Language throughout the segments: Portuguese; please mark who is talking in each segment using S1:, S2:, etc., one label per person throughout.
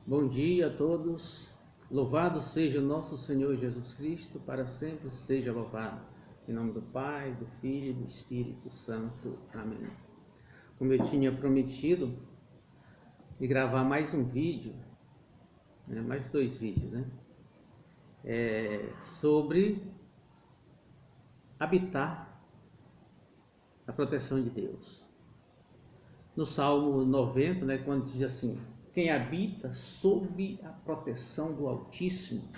S1: Bom dia a todos. Louvado seja o nosso Senhor Jesus Cristo, para sempre seja louvado. Em nome do Pai, do Filho e do Espírito Santo. Amém. Como eu tinha prometido de gravar mais um vídeo, mais dois vídeos, sobre habitar a proteção de Deus. No Salmo 90, quando diz assim: quem habita sob a proteção do Altíssimo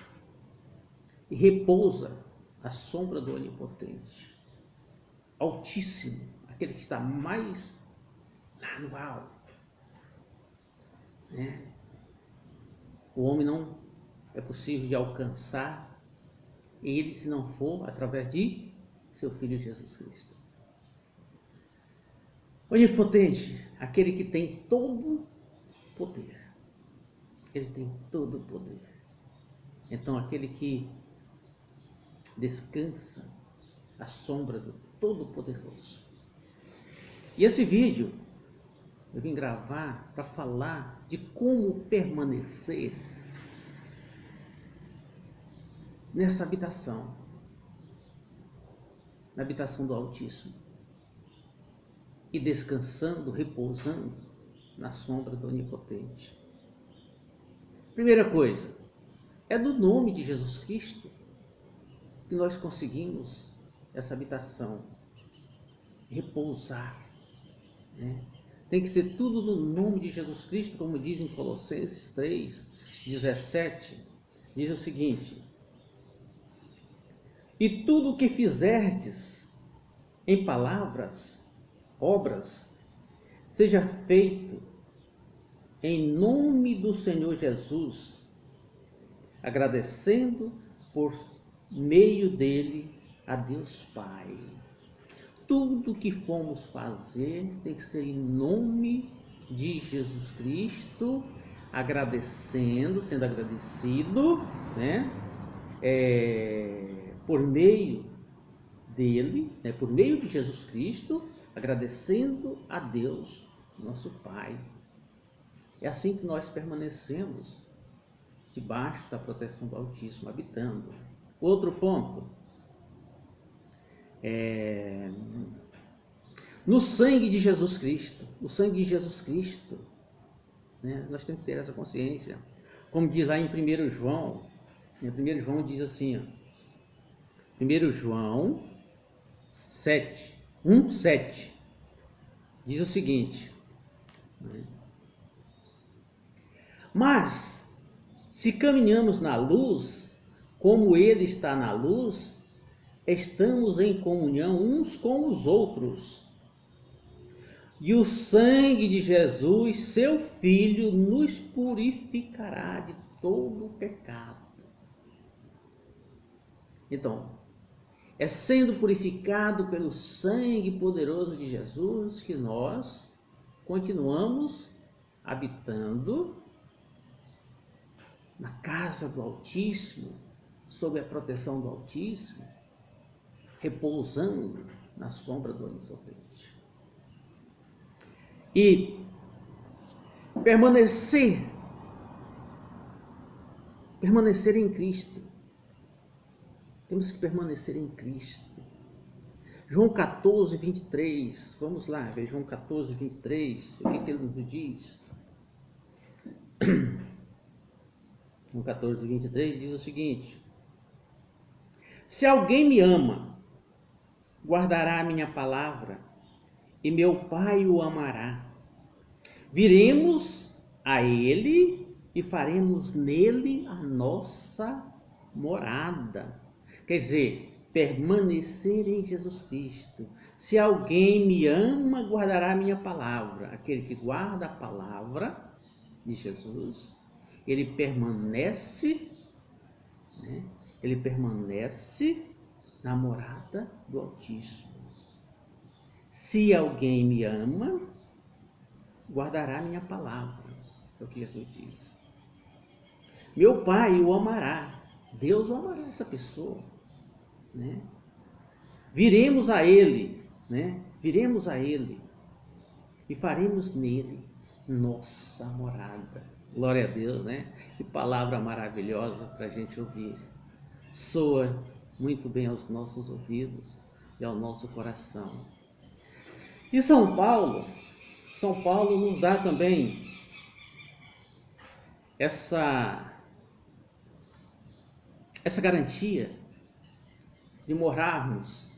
S1: e repousa à sombra do Onipotente. Altíssimo, aquele que está mais lá no alto. O homem não é possível de alcançar ele se não for através de seu Filho Jesus Cristo. Onipotente, aquele que tem todo poder. Ele tem todo o poder. Então, aquele que descansa à sombra do Todo-Poderoso. E esse vídeo eu vim gravar para falar de como permanecer nessa habitação, na habitação do Altíssimo, e descansando, repousando na sombra do Onipotente. Primeira coisa, é do nome de Jesus Cristo que nós conseguimos essa habitação, repousar. Tem que ser tudo no nome de Jesus Cristo, como diz em Colossenses 3:17, diz o seguinte: e tudo o que fizerdes em palavras, obras, seja feito em nome do Senhor Jesus, agradecendo por meio dele a Deus Pai. Tudo que formos fazer tem que ser em nome de Jesus Cristo, agradecendo, sendo agradecido, por meio dele, por meio de Jesus Cristo, agradecendo a Deus, nosso Pai. É assim que nós permanecemos debaixo da proteção do Altíssimo, habitando. Outro ponto, no sangue de Jesus Cristo. O sangue de Jesus Cristo, nós temos que ter essa consciência. Como diz lá em 1 João, 1 João diz assim, 1 João 7, diz o seguinte: mas se caminhamos na luz, como ele está na luz, estamos em comunhão uns com os outros. E o sangue de Jesus, seu Filho, nos purificará de todo o pecado. Então, é sendo purificado pelo sangue poderoso de Jesus que nós continuamos habitando na casa do Altíssimo, sob a proteção do Altíssimo, repousando na sombra do Onipotente. E permanecer em Cristo. Temos que permanecer em Cristo. João 14:23, vamos lá ver João 14:23, o que ele nos diz? João 14:23 diz o seguinte: se alguém me ama, guardará a minha palavra, e meu Pai o amará. Viremos a ele e faremos nele a nossa morada. Quer dizer, permanecer em Jesus Cristo. Se alguém me ama, guardará a minha palavra. Aquele que guarda a palavra de Jesus, ele permanece, na morada do Altíssimo. Se alguém me ama, guardará a minha palavra. É o que Jesus diz. Meu Pai o amará. Deus o amará essa pessoa. Viremos a ele, e faremos nele nossa morada. Glória a Deus, né? Que palavra maravilhosa para a gente ouvir. Soa muito bem aos nossos ouvidos e ao nosso coração. E São Paulo nos dá também essa garantia de morarmos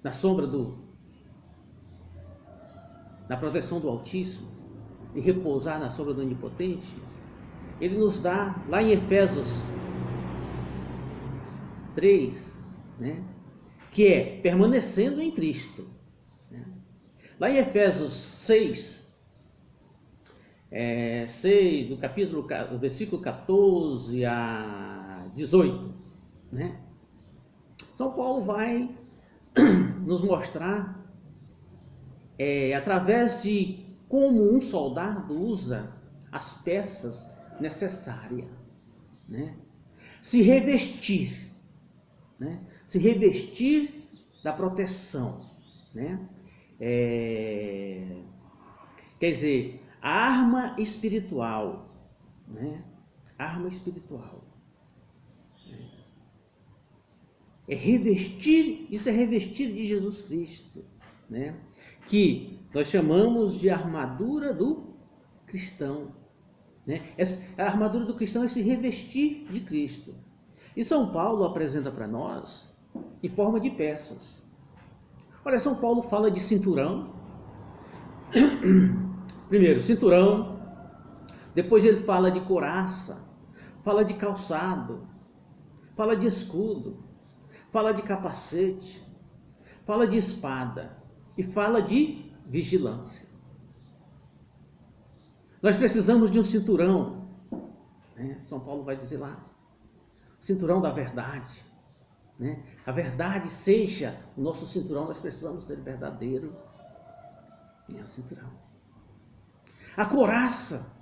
S1: na sombra na proteção do Altíssimo e repousar na sombra do Onipotente. Ele nos dá lá em Efésios 3, né, que é permanecendo em Cristo, né? Lá em Efésios 6, do versículo 14 a 18, né? São Paulo vai nos mostrar através de como um soldado usa as peças necessárias, né? Se revestir, né? Se revestir da proteção, né? Quer dizer, a arma espiritual, né? Arma espiritual. Isso é revestir de Jesus Cristo, né? Que nós chamamos de armadura do cristão, né? A armadura do cristão é se revestir de Cristo. E São Paulo apresenta para nós em forma de peças. Olha, São Paulo fala de cinturão. Primeiro, cinturão. Depois ele fala de couraça, fala de calçado, fala de escudo, fala de capacete, fala de espada e fala de vigilância. Nós precisamos de um cinturão, né? São Paulo vai dizer lá, cinturão da verdade, né? A verdade seja o nosso cinturão, nós precisamos ser verdadeiro. É o cinturão. A couraça.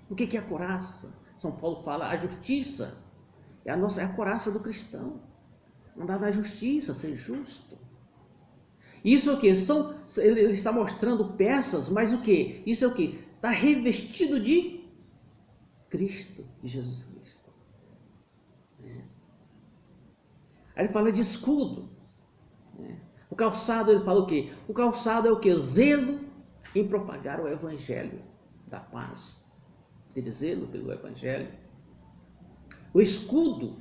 S1: O que é a couraça? São Paulo fala a justiça. É a couraça do cristão. Andar na justiça, ser justo. Isso é o que? Ele está mostrando peças, mas o que? Isso é o que? Está revestido de Cristo, de Jesus Cristo. Aí ele fala de escudo. O calçado, ele fala o quê? O calçado é o quê? Zelo em propagar o evangelho da paz. Ter zelo pelo evangelho. O escudo,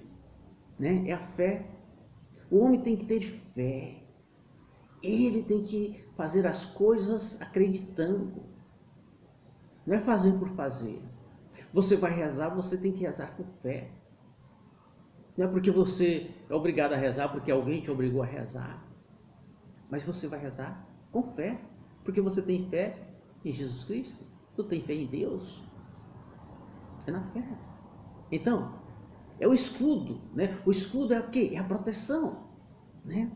S1: né, é a fé. O homem tem que ter fé. Ele tem que fazer as coisas acreditando. Não é fazer por fazer. Você vai rezar, você tem que rezar com fé. Não é porque você é obrigado a rezar, porque alguém te obrigou a rezar. Mas você vai rezar com fé. Porque você tem fé em Jesus Cristo. Tu tem fé em Deus. É na fé. Então, é o escudo, né? O escudo é o quê? É a proteção, né?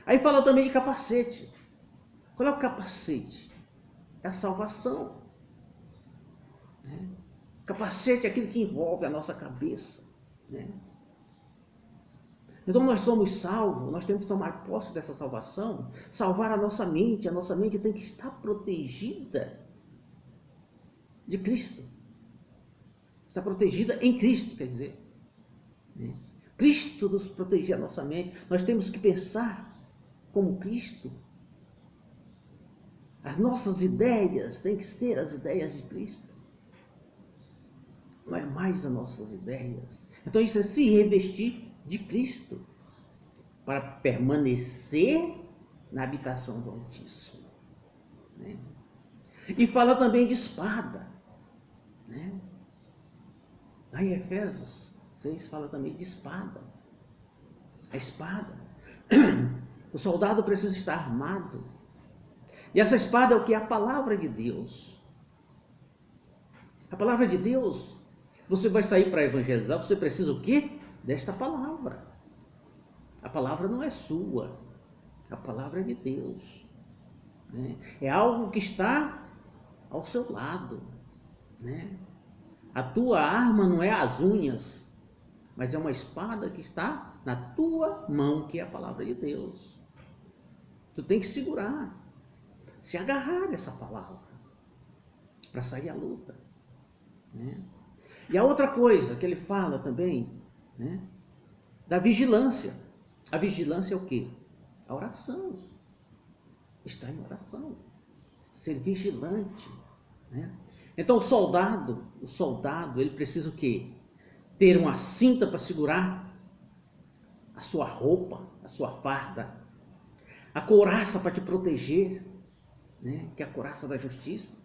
S1: Aí fala também de capacete. Qual é o capacete? É a salvação, né? Capacete é aquilo que envolve a nossa cabeça, né? Então nós somos salvos, nós temos que tomar posse dessa salvação, salvar a nossa mente tem que estar protegida de Cristo. Está protegida em Cristo, quer dizer, né? Cristo nos proteger a nossa mente, nós temos que pensar como Cristo. As nossas ideias têm que ser as ideias de Cristo. Não é mais as nossas ideias. Então isso é se revestir de Cristo para permanecer na habitação do Altíssimo, né? E fala também de espada, né? Lá em Efésios 6 fala também de espada. A espada. O soldado precisa estar armado. E essa espada é o que? A palavra de Deus. A palavra de Deus. Você vai sair para evangelizar, você precisa o quê? Desta palavra. A palavra não é sua. A palavra é de Deus, né? É algo que está ao seu lado, né? A tua arma não é as unhas, mas é uma espada que está na tua mão, que é a palavra de Deus. Tu tem que segurar, se agarrar essa palavra. para sair à luta. Né? E a outra coisa que ele fala também, né, da vigilância. A vigilância é o quê? A oração. Está em oração. Ser vigilante. Né? Então o soldado, ele precisa o quê? Ter uma cinta para segurar a sua roupa, a sua farda. A couraça para te proteger, né? Que é a couraça da justiça.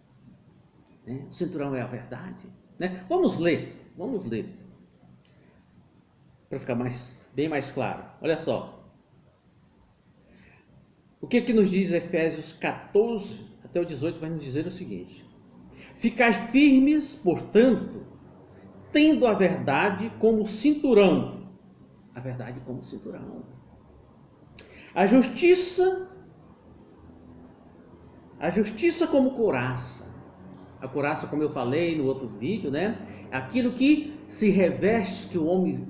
S1: Né? O cinturão é a verdade. Né? Vamos ler. Para ficar bem mais claro. Olha só. O que nos diz Efésios 14 até o 18 vai nos dizer o seguinte. Ficai firmes, portanto, tendo a verdade como cinturão. A verdade como cinturão. A justiça como couraça. A couraça, como eu falei no outro vídeo, né? Aquilo que se reveste, que o homem,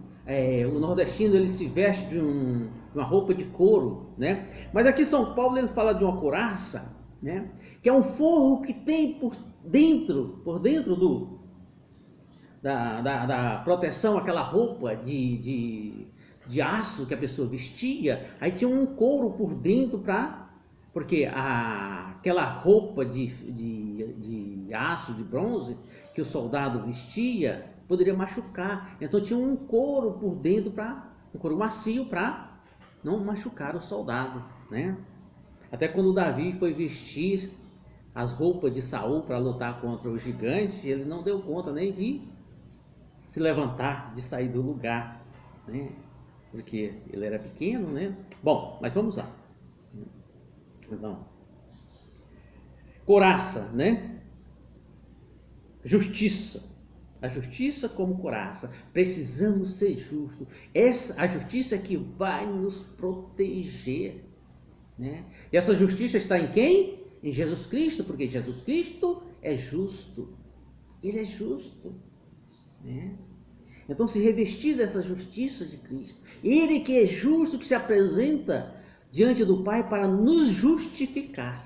S1: o nordestino, ele se veste de uma roupa de couro, né? Mas aqui São Paulo ele fala de uma couraça, né? Que é um forro que tem por dentro da proteção, aquela roupa de aço que a pessoa vestia, aí tinha um couro por dentro porque aquela roupa de aço, de bronze, que o soldado vestia, poderia machucar. Então tinha um couro por dentro, um couro macio para não machucar o soldado. Né? Até quando Davi foi vestir as roupas de Saul para lutar contra o gigante, ele não deu conta nem de se levantar, de sair do lugar. Né? Porque ele era pequeno, né? Bom, mas vamos lá. Então, couraça, né? Justiça. A justiça como couraça. Precisamos ser justos. A justiça é que vai nos proteger. Né? E essa justiça está em quem? Em Jesus Cristo, porque Jesus Cristo é justo. Ele é justo. Né? Então, se revestir dessa justiça de Cristo. Ele que é justo, que se apresenta diante do Pai para nos justificar.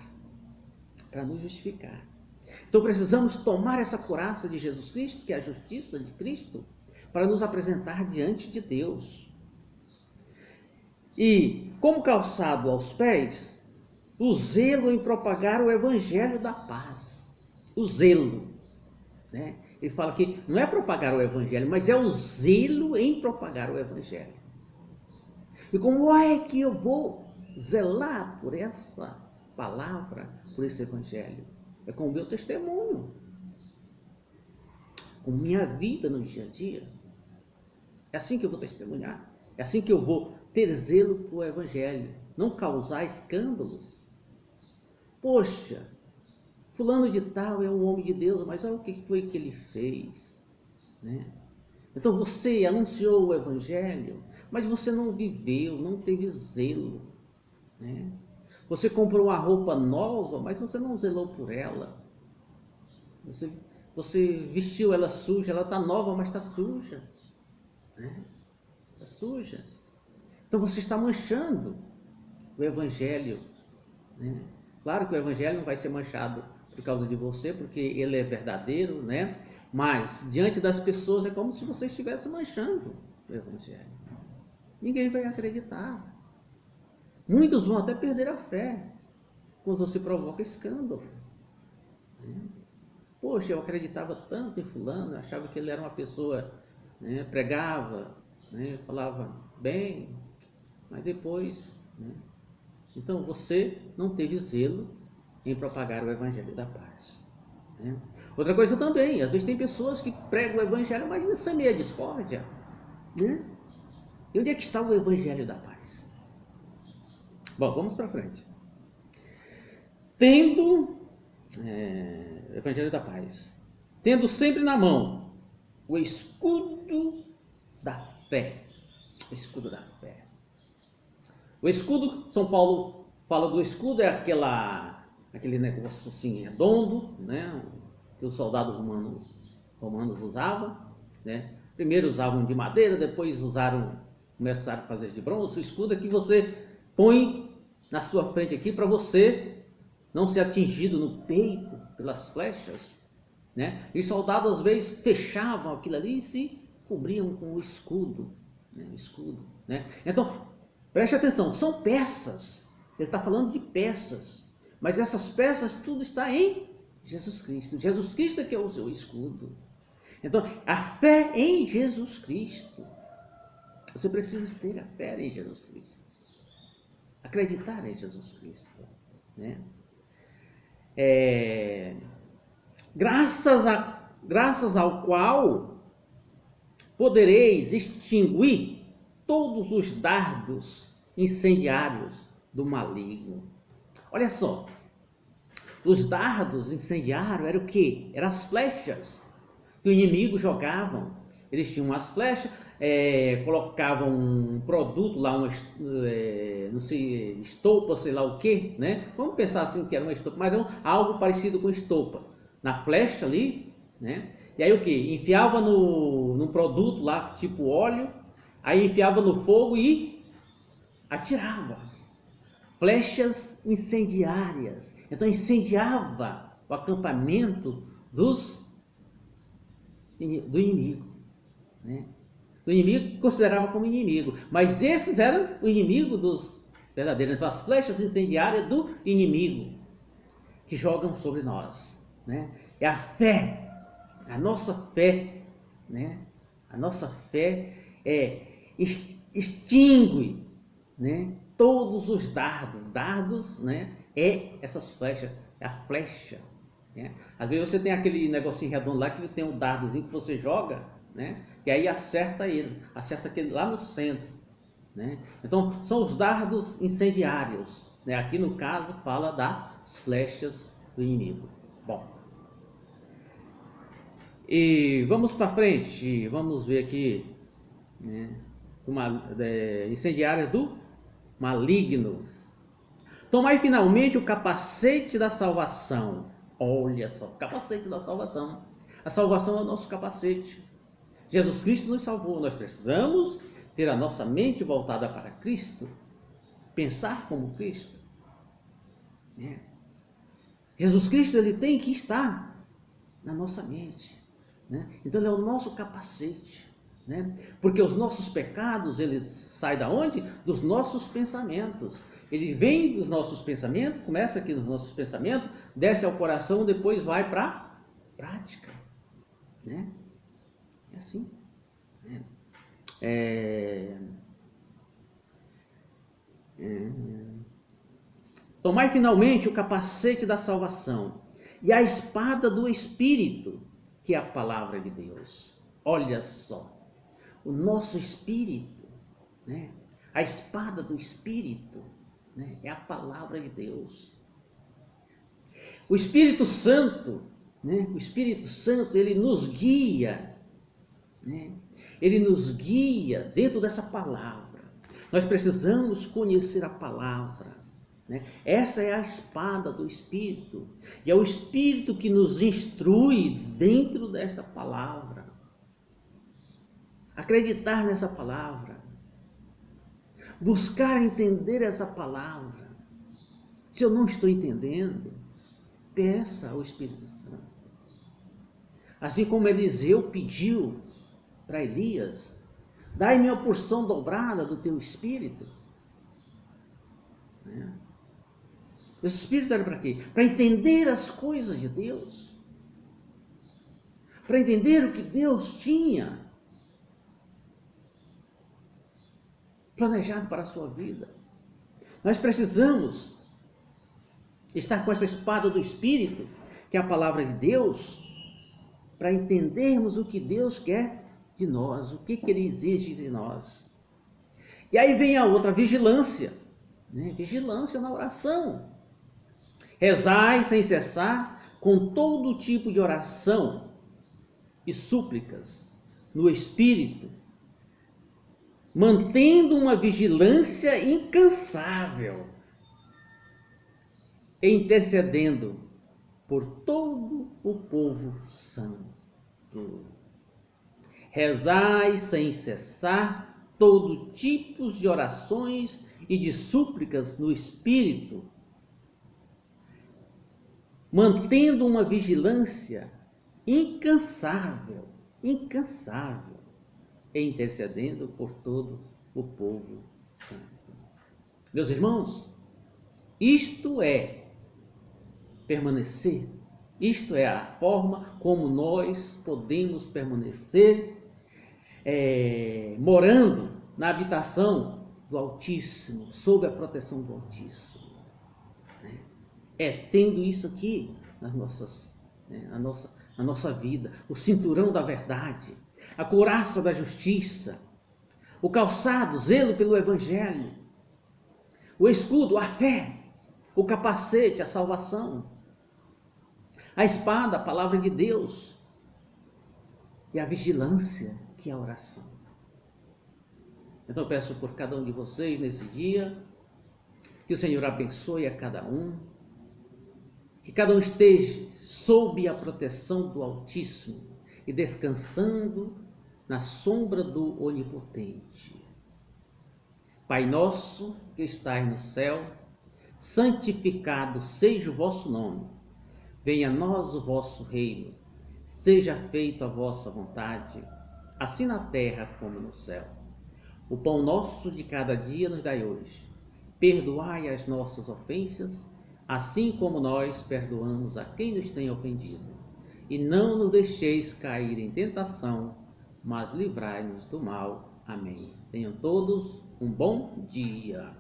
S1: Para nos justificar. Então, precisamos tomar essa couraça de Jesus Cristo, que é a justiça de Cristo, para nos apresentar diante de Deus. E, como calçado aos pés, o zelo em propagar o evangelho da paz. O zelo, né? Ele fala que não é propagar o evangelho, mas é o zelo em propagar o evangelho. E como é que eu vou zelar por essa palavra, por esse evangelho? É com o meu testemunho, com minha vida no dia a dia. É assim que eu vou testemunhar. É assim que eu vou ter zelo por o evangelho. Não causar escândalos. Poxa, fulano de tal é um homem de Deus, mas olha o que foi que ele fez. Né? Então você anunciou o evangelho, mas você não viveu, não teve zelo. Né? Você comprou uma roupa nova, mas você não zelou por ela. Você vestiu ela suja, ela está nova, mas está suja. Né? Está suja. Então você está manchando o evangelho. Né? Claro que o evangelho não vai ser manchado por causa de você, porque ele é verdadeiro, né? Mas diante das pessoas é como se você estivesse manchando o evangelho. Ninguém vai acreditar. Muitos vão até perder a fé quando você provoca escândalo. Poxa, eu acreditava tanto em fulano, achava que ele era uma pessoa, né, pregava, né, falava bem, mas depois... Né, então você não teve zelo em propagar o evangelho da paz. Né? Outra coisa também, às vezes tem pessoas que pregam o evangelho, mas isso é meia discórdia. Né? E onde é que está o evangelho da paz? Bom, vamos para frente. Tendo, evangelho da paz, tendo sempre na mão o escudo da fé. O escudo da fé. O escudo, São Paulo fala do escudo, é aquele negócio assim redondo, né, que os soldados romanos usavam, né? Primeiro usavam de madeira, depois começaram a fazer de bronze. O escudo é que você põe na sua frente aqui para você não ser atingido no peito pelas flechas, né? E os soldados às vezes fechavam aquilo ali e se cobriam com o escudo, né? O escudo, né? Então, preste atenção, são peças. Ele está falando de peças, mas essas peças tudo está em Jesus Cristo. Jesus Cristo é que é o seu escudo. Então, a fé em Jesus Cristo. Você precisa ter a fé em Jesus Cristo. Acreditar em Jesus Cristo, né? Graças ao qual podereis extinguir todos os dardos incendiários do maligno. Olha só, os dardos incendiários eram o quê? Eram as flechas que o inimigo jogavam. Eles tinham umas flechas, colocavam um produto lá, não sei, estopa, sei lá o que, né? Vamos pensar assim que era uma estopa, mas algo parecido com estopa. Na flecha ali, né? E aí o que? Enfiava num produto lá, tipo óleo, aí enfiava no fogo e atirava. Flechas incendiárias. Então incendiava o acampamento do inimigo, né? Do inimigo que considerava como inimigo, mas esses eram o inimigo dos verdadeiros. Então as flechas incendiárias do inimigo que jogam sobre nós, né? É a fé, a nossa fé, né? A nossa fé extingue, né? Todos os dardos, né? Essas flechas, é a flecha, né? Às vezes você tem aquele negocinho redondo lá que tem um dardozinho que você joga, né? E aí acerta aquele lá no centro, né? Então são os dardos incendiários, né? Aqui no caso fala das flechas do inimigo. Bom, e vamos para frente, vamos ver aqui, né? Incendiária do maligno. Tomai finalmente o capacete da salvação. Olha só, capacete da salvação. A salvação é o nosso capacete. Jesus Cristo nos salvou. Nós precisamos ter a nossa mente voltada para Cristo, pensar como Cristo, né? Jesus Cristo, ele tem que estar na nossa mente, né? Então ele é o nosso capacete, né? Porque os nossos pecados, eles saem da onde? Dos nossos pensamentos. Ele vem dos nossos pensamentos, começa aqui nos nossos pensamentos, desce ao coração, depois vai para a prática, né? É assim, né? Tomai finalmente o capacete da salvação e a espada do Espírito, que é a palavra de Deus. Olha só, o nosso Espírito, né? A espada do Espírito, né? É a palavra de Deus. O Espírito Santo, né? O Espírito Santo, ele nos guia, né? Ele nos guia dentro dessa palavra. Nós precisamos conhecer a palavra, né? Essa é a espada do Espírito. E é o Espírito que nos instrui dentro desta palavra. Acreditar nessa palavra. Buscar entender essa palavra. Se eu não estou entendendo, peça ao Espírito Santo. Assim como Eliseu pediu para Elias: dai-me a porção dobrada do teu Espírito. Esse Espírito era para quê? Para entender as coisas de Deus. Para entender o que Deus tinha planejado para a sua vida. Nós precisamos estar com essa espada do Espírito, que é a palavra de Deus, para entendermos o que Deus quer de nós, o que Ele exige de nós. E aí vem a outra, vigilância, né? Vigilância na oração. Rezai sem cessar com todo tipo de oração e súplicas no Espírito, mantendo uma vigilância incansável e intercedendo por todo o povo santo. Rezai sem cessar todo tipo de orações e de súplicas no Espírito, mantendo uma vigilância incansável, incansável, e intercedendo por todo o povo santo. Meus irmãos, isto é permanecer, isto é a forma como nós podemos permanecer morando na habitação do Altíssimo, sob a proteção do Altíssimo. Tendo isso aqui nas nossas, na nossa vida, o cinturão da verdade, a couraça da justiça, o calçado, zelo pelo Evangelho, o escudo, a fé, o capacete, a salvação, a espada, a palavra de Deus, e a vigilância, que é a oração. Então eu peço por cada um de vocês nesse dia, que o Senhor abençoe a cada um, que cada um esteja sob a proteção do Altíssimo e descansando na sombra do Onipotente. Pai nosso que estais no céu, santificado seja o vosso nome. Venha a nós o vosso reino. Seja feita a vossa vontade, assim na terra como no céu. O pão nosso de cada dia nos dai hoje. Perdoai as nossas ofensas, assim como nós perdoamos a quem nos tem ofendido. E não nos deixeis cair em tentação, mas livrai-nos do mal. Amém. Tenham todos um bom dia.